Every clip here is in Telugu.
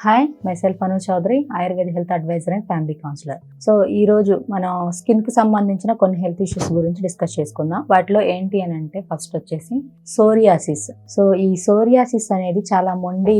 Hi, myself Anu Chaudhary, Ayurveda Health Advisor and Family Counselor. So ఈ రోజు మనం స్కిన్ కి సంబంధించిన కొన్ని హెల్త్ ఇష్యూస్ గురించి డిస్కస్ చేసుకుందాం. వాటిలో ఏంటి అని అంటే ఫస్ట్ వచ్చేసి సోరియాసిస్. సో ఈ సోరియాసిస్ అనేది చాలా మొండి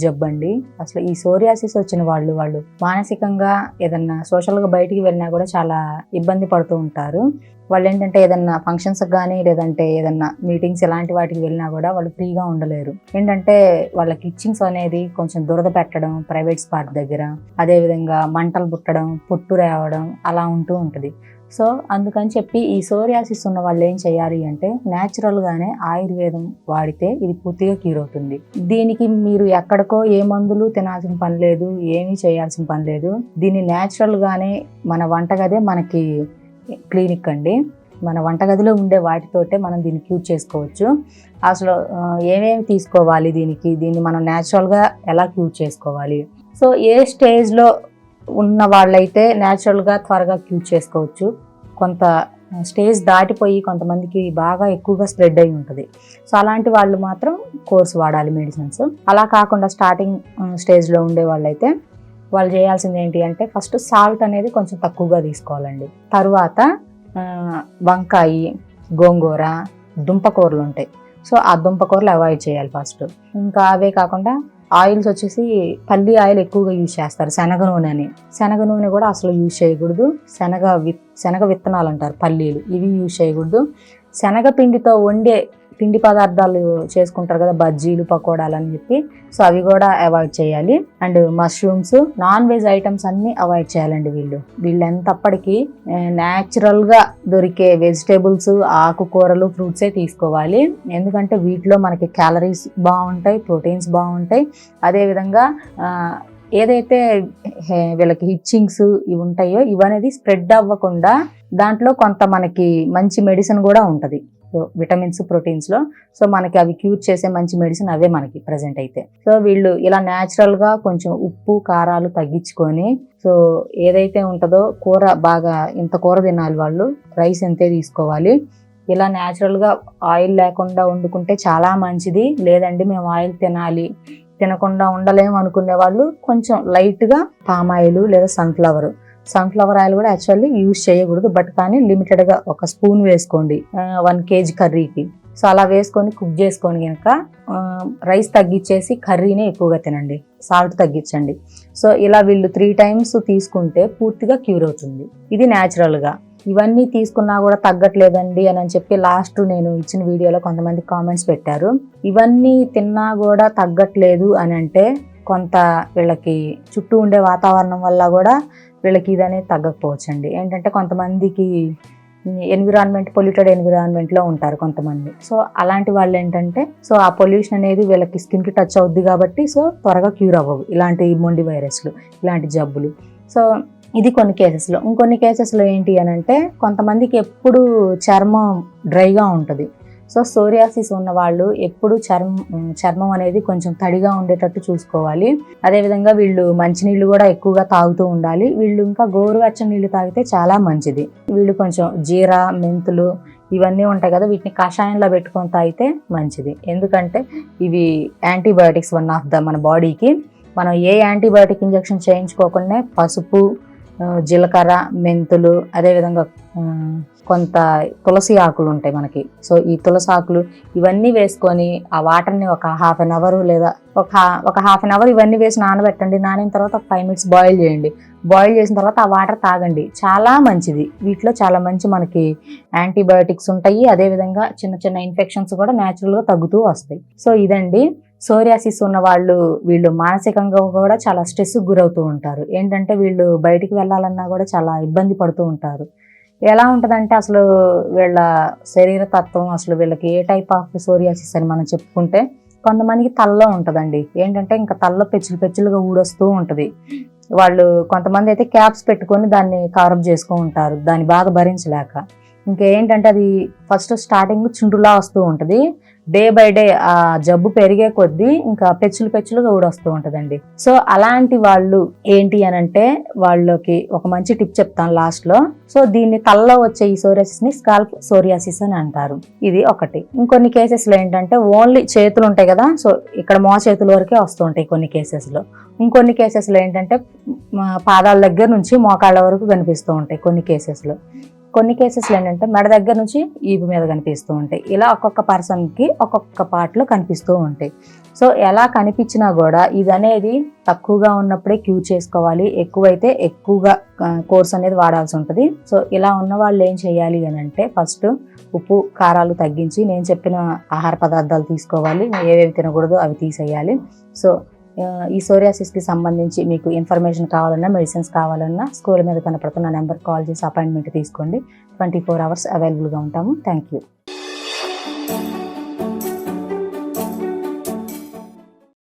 జబ్బండి. అసలు ఈ సోరియాసిస్ వచ్చిన వాళ్ళు మానసికంగా ఏదన్నా సోషల్ గా బయటికి వెళ్ళినా కూడా చాలా ఇబ్బంది పడుతూ ఉంటారు. వాళ్ళు ఏంటంటే ఏదన్నా ఫంక్షన్స్ కానీ లేదంటే ఏదన్నా మీటింగ్స్ ఇలాంటి వాటికి వెళ్ళినా కూడా వాళ్ళు ఫ్రీగా ఉండలేరు. ఏంటంటే వాళ్ళకి ఇచ్చింగ్స్ అనేది కొంచెం దురద పెట్టడం ప్రైవేట్ స్పాట్ దగ్గర, అదేవిధంగా మంటలు పుట్టడం, పుట్టు రావడం అలా ఉంటూ ఉంటుంది. సో అందుకని చెప్పి ఈ సోరియాసిస్ ఉన్న వాళ్ళు ఏం చేయాలి అంటే న్యాచురల్ గానే ఆయుర్వేదం వాడితే ఇది పూర్తిగా క్యూర్ అవుతుంది. దీనికి మీరు ఎక్కడికో ఏ మందులు తినాల్సిన పని లేదు, ఏమీ చేయాల్సిన పని లేదు. దీన్ని న్యాచురల్ గానే మన వంటగదే మనకి క్లినిక్ అండి. మన వంటగదిలో ఉండే వాటితోటే మనం దీన్ని క్యూర్ చేసుకోవచ్చు. అసలు ఏమేమి తీసుకోవాలి దీన్ని మనం న్యాచురల్గా ఎలా క్యూర్ చేసుకోవాలి. సో ఏ స్టేజ్లో ఉన్న వాళ్ళైతే న్యాచురల్గా త్వరగా క్యూర్ చేసుకోవచ్చు. కొంత స్టేజ్ దాటిపోయి కొంతమందికి బాగా ఎక్కువగా స్ప్రెడ్ అయి ఉంటుంది. సో అలాంటి వాళ్ళు మాత్రం కోర్స్ వాడాలి మెడిసిన్స్. అలా కాకుండా స్టార్టింగ్ స్టేజ్లో ఉండే వాళ్ళైతే వాళ్ళు చేయాల్సింది ఏంటి అంటే ఫస్ట్ సాల్ట్ అనేది కొంచెం తక్కువగా తీసుకోవాలండి. తర్వాత వంకాయ, గోంగూర, దుంపకూరలు ఉంటాయి. సో ఆ దుంపకూరలు అవాయిడ్ చేయాలి ఫస్ట్. ఇంకా అవే కాకుండా ఆయిల్స్ వచ్చేసి పల్లి ఆయిల్ ఎక్కువగా యూజ్ చేస్తారు. శనగ నూనె కూడా అసలు యూజ్ చేయకూడదు. శనగ విత్తనాలు అంటారు పల్లీలు, ఇవి యూజ్ చేయకూడదు. శనగ పిండితో వండే పిండి పదార్థాలు చేసుకుంటారు కదా, బజ్జీలు, పకోడాలు అని చెప్పి, సో అవి కూడా అవాయిడ్ చేయాలి. And mushrooms, non veg items అన్ని అవాయిడ్ చేయాలండి. వీళ్ళు ఎంతప్పటికీ న్యాచురల్గా దొరికే వెజిటేబుల్స్, ఆకుకూరలు, ఫ్రూట్సే తీసుకోవాలి. ఎందుకంటే వీటిలో మనకి క్యాలరీస్ బాగుంటాయి, ప్రోటీన్స్ బాగుంటాయి. అదేవిధంగా ఏదైతే వీళ్ళకి ఇచ్చింగ్స్ ఇవి ఉంటాయో ఇవనేది స్ప్రెడ్ అవ్వకుండా దాంట్లో కొంత మనకి మంచి మెడిసిన్ కూడా ఉంటుంది. సో విటమిన్స్, ప్రోటీన్స్లో సో మనకి అవి క్యూర్ చేసే మంచి మెడిసిన్ అవే మనకి ప్రజెంట్ అయితే. సో వీళ్ళు ఇలా న్యాచురల్గా కొంచెం ఉప్పు, కారాలు తగ్గించుకొని, సో ఏదైతే ఉంటుందో కూర బాగా ఇంత కూర తినాలి వాళ్ళు, రైస్ ఎంతే తీసుకోవాలి. ఇలా న్యాచురల్గా ఆయిల్ లేకుండా వండుకుంటే చాలా మంచిది. లేదండి మేము ఆయిల్ తినకుండా ఉండలేము అనుకునే వాళ్ళు కొంచెం లైట్గా పామ్ ఆయిల్ లేదా సన్ఫ్లవర్ ఆయిల్ కూడా యాక్చువల్లీ యూజ్ చేయకూడదు, బట్ కానీ లిమిటెడ్గా ఒక స్పూన్ వేసుకోండి 1 kg కర్రీకి. సో అలా వేసుకొని కుక్ చేసుకొని కనుక రైస్ తగ్గించేసి కర్రీనే ఎక్కువగా తినండి, సాల్ట్ తగ్గించండి. సో ఇలా వీళ్ళు 3 times తీసుకుంటే పూర్తిగా క్యూర్ అవుతుంది. ఇది న్యాచురల్గా. ఇవన్నీ తీసుకున్నా కూడా తగ్గట్లేదండి అని చెప్పి లాస్ట్ నేను ఇచ్చిన వీడియోలో కొంతమంది కామెంట్స్ పెట్టారు. ఇవన్నీ తిన్నా కూడా తగ్గట్లేదు అని అంటే కొంత వీళ్ళకి చుట్టూ ఉండే వాతావరణం వల్ల కూడా వీళ్ళకి ఇది అనేది తగ్గకపోవచ్చండి. ఏంటంటే కొంతమందికి పొల్యూటెడ్ ఎన్విరాన్మెంట్లో ఉంటారు కొంతమంది. సో అలాంటి వాళ్ళు ఏంటంటే సో ఆ పొల్యూషన్ అనేది వీళ్ళకి స్కిన్కి టచ్ అవుద్ది కాబట్టి సో త్వరగా క్యూర్ అవ్వవు ఇలాంటి మొండి వైరస్లు, ఇలాంటి జబ్బులు. సో ఇది కొన్ని కేసెస్లో. ఇంకొన్ని కేసెస్లో ఏంటి అని అంటే కొంతమందికి ఎప్పుడు చర్మం డ్రైగా ఉంటుంది. సో సోరియాసిస్ ఉన్న వాళ్ళు ఎప్పుడు చర్మం అనేది కొంచెం తడిగా ఉండేటట్టు చూసుకోవాలి. అదేవిధంగా వీళ్ళు మంచినీళ్ళు కూడా ఎక్కువగా తాగుతూ ఉండాలి. వీళ్ళు ఇంకా గోరువెచ్చని నీళ్ళు తాగితే చాలా మంచిది. వీళ్ళు కొంచెం జీరా, మెంతులు ఇవన్నీ ఉంటాయి కదా, వీటిని కషాయంలో పెట్టుకొని తాగితే మంచిది. ఎందుకంటే ఇవి యాంటీబయాటిక్స్ మన బాడీకి. మనం ఏ యాంటీబయాటిక్ ఇంజెక్షన్ చేయించుకోకుండా పసుపు, జీలకర్ర, మెంతులు, అదేవిధంగా కొంత తులసి ఆకులు ఉంటాయి మనకి. సో ఈ తులసి ఆకులు ఇవన్నీ వేసుకొని ఆ వాటర్ని ఒక 1/2 hour లేదా ఒక 1/2 hour ఇవన్నీ వేసి నానబెట్టండి. నానిన తర్వాత ఒక 5 minutes బాయిల్ చేయండి. బాయిల్ చేసిన తర్వాత ఆ వాటర్ తాగండి, చాలా మంచిది. వీటిలో చాలా మంచి మనకి యాంటీబయాటిక్స్ ఉంటాయి. అదేవిధంగా చిన్న చిన్న ఇన్ఫెక్షన్స్ కూడా న్యాచురల్గా తగ్గుతూ వస్తాయి. సో ఇదండి. సోరియాసిస్ ఉన్న వీళ్ళు మానసికంగా కూడా చాలా స్ట్రెస్కి గురవుతూ ఉంటారు. ఏంటంటే వీళ్ళు బయటికి వెళ్ళాలన్నా కూడా చాలా ఇబ్బంది పడుతూ ఉంటారు. ఎలా ఉంటుందంటే అసలు వీళ్ళ శరీర తత్వం, అసలు వీళ్ళకి ఏ టైప్ ఆఫ్ సోరియాసిస్ అని మనం చెప్పుకుంటే కొంతమందికి తలలో ఉంటుందండి. ఏంటంటే ఇంకా తలలో పెచ్చులుగా ఊడొస్తూ ఉంటుంది. వాళ్ళు కొంతమంది అయితే క్యాప్స్ పెట్టుకొని దాన్ని కవరప్ చేసుకొని ఉంటారు, దాన్ని బాగా భరించలేక. ఇంకేంటంటే అది ఫస్ట్ స్టార్టింగ్ చుండ్రులా వస్తూ ఉంటుంది. డే బై డే ఆ జబ్బు పెరిగే కొద్దీ ఇంకా పెచ్చులుగా ఊడొస్తూ ఉంటుందండి. సో అలాంటి వాళ్ళు ఏంటి అని అంటే వాళ్ళకి ఒక మంచి టిప్ చెప్తాను లాస్ట్ లో. సో దీన్ని తలలో వచ్చే ఈ సోరియాసిస్ ని స్కాల్ప్ సోరియాసిస్ అని అంటారు. ఇది ఒకటి. ఇంకొన్ని కేసెస్ లో ఏంటంటే ఓన్లీ చేతులు ఉంటాయి కదా, సో ఇక్కడ చేతుల వరకే వస్తూ ఉంటాయి కొన్ని కేసెస్ లో. ఇంకొన్ని కేసెస్లో ఏంటంటే పాదాల దగ్గర నుంచి మోకాళ్ళ వరకు కనిపిస్తూ ఉంటాయి కొన్ని కేసెస్లో ఏంటంటే మెడ దగ్గర నుంచి ఈపు మీద కనిపిస్తూ ఉంటాయి. ఇలా ఒక్కొక్క పర్సన్కి ఒక్కొక్క పార్ట్లో కనిపిస్తూ ఉంటాయి. సో ఎలా కనిపించినా కూడా ఇది అనేది తక్కువగా ఉన్నప్పుడే క్యూర్ చేసుకోవాలి, ఎక్కువైతే ఎక్కువగా కోర్స్ అనేది వాడాల్సి ఉంటుంది. సో ఇలా ఉన్న వాళ్ళు ఏం చేయాలి అని అంటే ఫస్ట్ ఉప్పు కారాలు తగ్గించి నేను చెప్పిన ఆహార పదార్థాలు తీసుకోవాలి, ఏవేవి తినకూడదో అవి తీసేయాలి. సో ఈ సోరియాసిస్కి సంబంధించి మీకు ఇన్ఫర్మేషన్ కావాలన్నా, మెడిసిన్స్ కావాలన్నా స్క్రోల్ మీద కనపడుతున్న నెంబర్ కాల్ చేసి అపాయింట్మెంట్ తీసుకోండి. 24 hours అవైలబుల్గా ఉంటాము. Thank you.